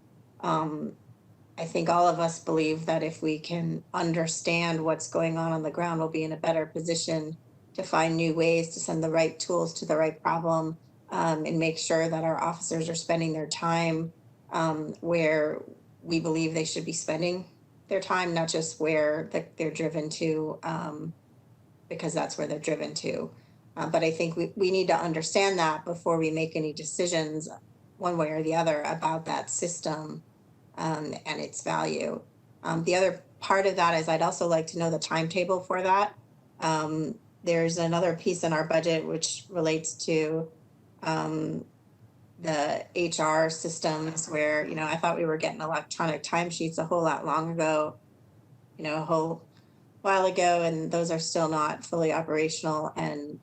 I think all of us believe that if we can understand what's going on the ground, we'll be in a better position to find new ways to send the right tools to the right problem, and make sure that our officers are spending their time where we believe they should be spending their time, not just where they're driven to, because that's where they're driven to. But I think we need to understand that before we make any decisions one way or the other about that system and its value. The other part of that is I'd also like to know the timetable for that. There's another piece in our budget which relates to the HR systems where, I thought we were getting electronic timesheets a whole lot long ago, a whole while ago, and those are still not fully operational. And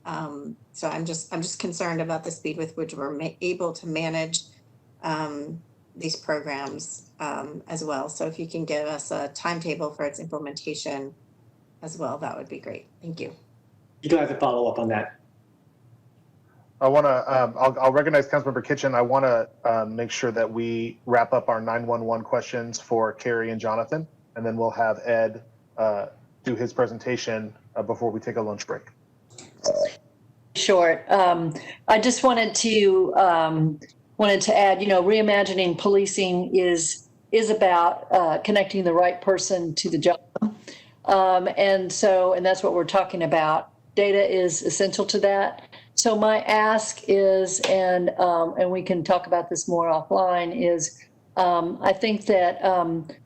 so I'm just concerned about the speed with which we're able to manage these programs as well. So if you can give us a timetable for its implementation as well, that would be great. Thank you. You do have to follow up on that. I want to, I'll recognize Councilmember Kitchen. I want to make sure that we wrap up our 911 questions for Carrie and Jonathan, and then we'll have Ed do his presentation before we take a lunch break. Short. I just wanted to add, reimagining policing is about connecting the right person to the job. And that's what we're talking about. Data is essential to that. So my ask is, and we can talk about this more offline, is I think that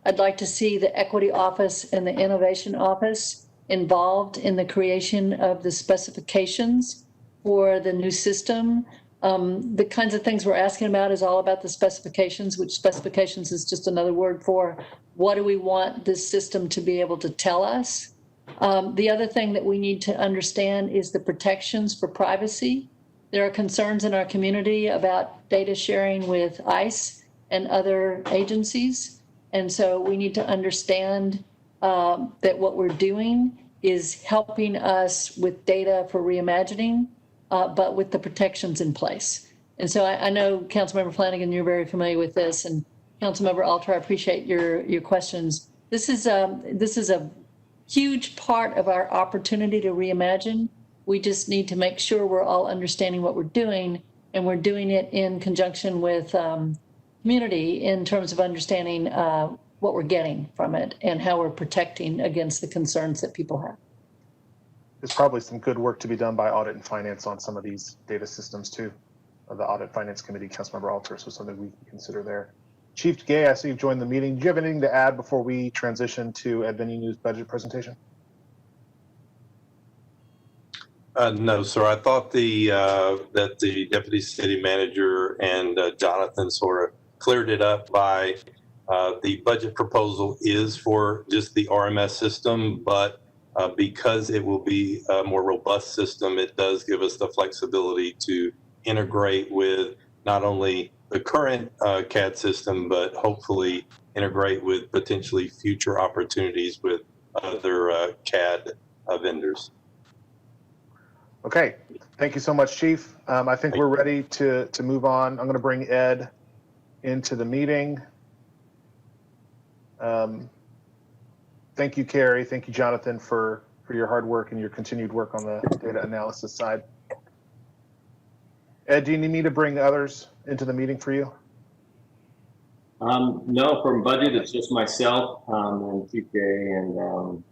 I'd like to see the Equity Office and the Innovation Office involved in the creation of the specifications for the new system. The kinds of things we're asking about is all about the specifications, which specifications is just another word for what do we want this system to be able to tell us. The other thing that we need to understand is the protections for privacy. There are concerns in our community about data sharing with ICE and other agencies. And so we need to understand that what we're doing is helping us with data for reimagining, but with the protections in place. And so I know, Councilmember Flanagan, you're very familiar with this, and Councilmember Alter, I appreciate your questions. This is a huge part of our opportunity to reimagine. We just need to make sure we're all understanding what we're doing, and we're doing it in conjunction with community in terms of understanding what we're getting from it and how we're protecting against the concerns that people have. There's probably some good work to be done by Audit and Finance on some of these data systems too. The Audit Finance Committee, Councilmember Alter, so something we can consider there. Chief Gay, I see you've joined the meeting. Do you have anything to add before we transition to Ed Vinny News budget presentation? No, sir. I thought that the Deputy City Manager and Jonathan sort of cleared it up by the budget proposal is for just the RMS system, but because it will be a more robust system, it does give us the flexibility to integrate with not only the current CAD system, but hopefully integrate with potentially future opportunities with other CAD vendors. Okay, thank you so much, Chief. I think we're ready to move on. I'm going to bring Ed into the meeting. Thank you, Carrie. Thank you, Jonathan, for your hard work and your continued work on the data analysis side. Ed, do you need me to bring others into the meeting for you? No, from budget, it's just myself and Chief Gay and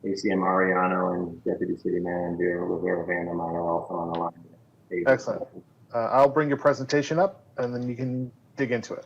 ACM Ariano and Deputy City Manager Rivera Vandermeyer are also on the line. Excellent. I'll bring your presentation up and then you can dig into it.